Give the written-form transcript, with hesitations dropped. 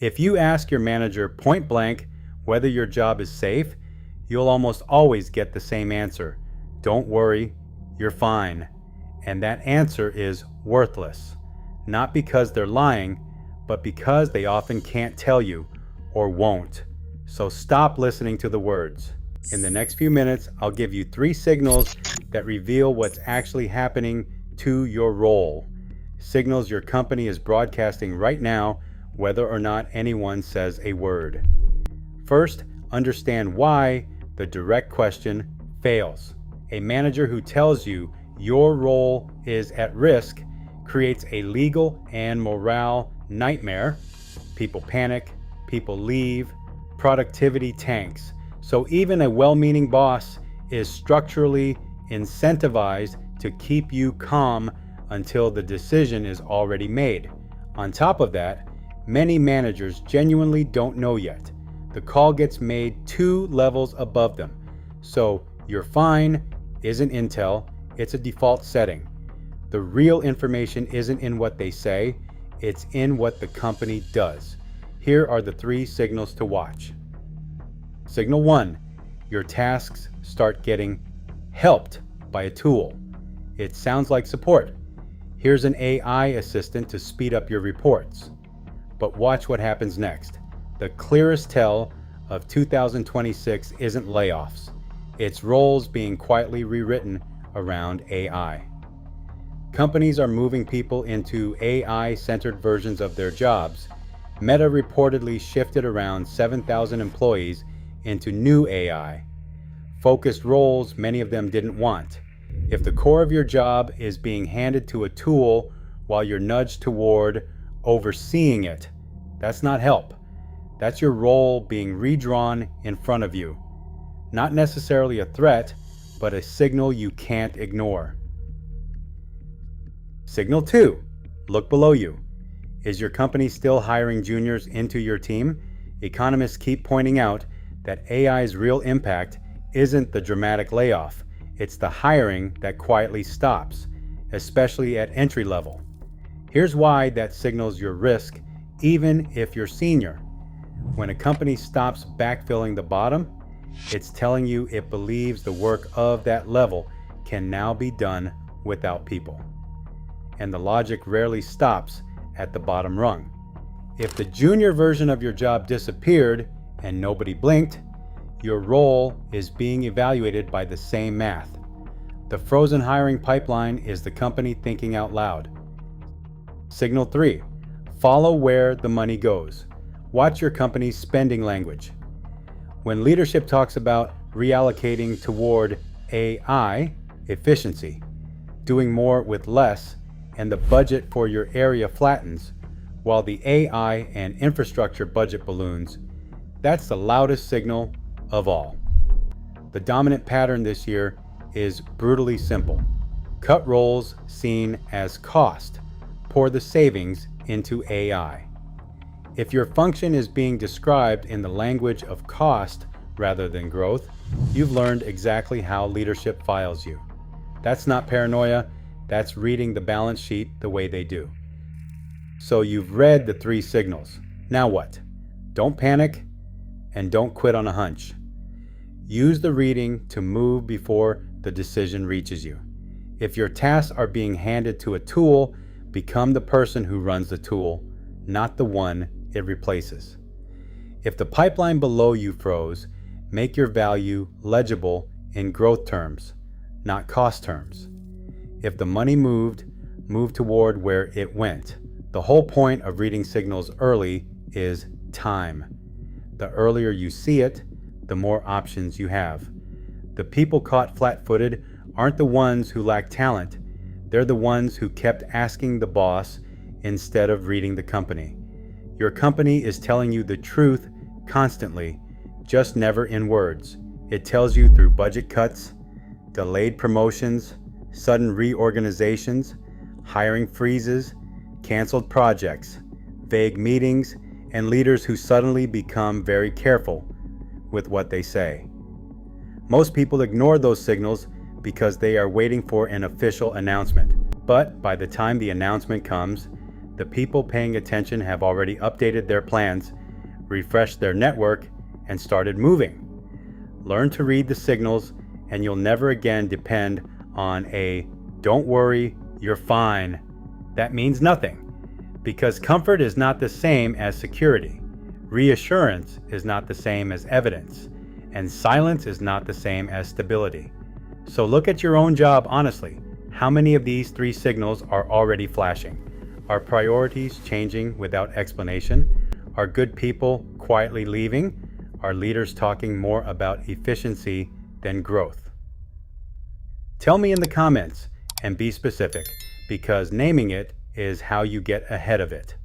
If you ask your manager point blank whether your job is safe, you'll almost always get the same answer. Don't worry, you're fine. And that answer is worthless. Not because they're lying, but because they often can't tell you or won't. So stop listening to the words. In the next few minutes, I'll give you 3 signals that reveal what's actually happening to your role. Signals your company is broadcasting right now, whether or not anyone says a word. First, understand why the direct question fails. A manager who tells you your role is at risk creates a legal and morale nightmare. People panic, people leave, productivity tanks. So even a well-meaning boss is structurally incentivized to keep you calm until the decision is already made. On top of that, many managers genuinely don't know yet. The call gets made 2 levels above them. So you're fine isn't intel, it's a default setting. The real information isn't in what they say, it's in what the company does. Here are the 3 signals to watch. Signal 1, your tasks start getting helped by a tool. It sounds like support. Here's an AI assistant to speed up your reports. But watch what happens next. The clearest tell of 2026 isn't layoffs. It's roles being quietly rewritten around AI. Companies are moving people into AI-centered versions of their jobs. Meta reportedly shifted around 7,000 employees into new AI. Focused roles many of them didn't want. If the core of your job is being handed to a tool while you're nudged toward overseeing it, that's not help. That's your role being redrawn in front of you. Not necessarily a threat, but a signal you can't ignore. Signal 2, look below you. Is your company still hiring juniors into your team? Economists keep pointing out that AI's real impact isn't the dramatic layoff. It's the hiring that quietly stops, especially at entry level. Here's why that signals your risk, even if you're senior. When a company stops backfilling the bottom, it's telling you it believes the work of that level can now be done without people. And the logic rarely stops at the bottom rung. If the junior version of your job disappeared and nobody blinked, your role is being evaluated by the same math. The frozen hiring pipeline is the company thinking out loud. Signal 3, follow where the money goes. Watch your company's spending language. When leadership talks about reallocating toward AI efficiency, doing more with less, and the budget for your area flattens, while the AI and infrastructure budget balloons, that's the loudest signal of all. The dominant pattern this year is brutally simple. Cut roles seen as cost, pour the savings into AI. If your function is being described in the language of cost rather than growth, you've learned exactly how leadership files you. That's not paranoia, that's reading the balance sheet the way they do. So you've read the 3 signals. Now what? Don't panic and don't quit on a hunch. Use the reading to move before the decision reaches you. If your tasks are being handed to a tool, become the person who runs the tool, not the one it replaces. If the pipeline below you froze, make your value legible in growth terms, not cost terms. If the money moved, move toward where it went. The whole point of reading signals early is time. The earlier you see it, the more options you have. The people caught flat-footed aren't the ones who lack talent. They're the ones who kept asking the boss instead of reading the company. Your company is telling you the truth constantly, just never in words. It tells you through budget cuts, delayed promotions, sudden reorganizations, hiring freezes, canceled projects, vague meetings, and leaders who suddenly become very careful with what they say. Most people ignore those signals because they are waiting for an official announcement. But by the time the announcement comes, The people paying attention have already updated their plans, refreshed their network, and started moving. Learn to read the signals, and you'll never again depend on a "don't worry, you're fine." That means nothing, because comfort is not the same as security. Reassurance is not the same as evidence, and silence is not the same as stability. So look at your own job honestly. How many of these three signals are already flashing? Are priorities changing without explanation? Are good people quietly leaving? Are leaders talking more about efficiency than growth? Tell me in the comments, and be specific, because naming it is how you get ahead of it.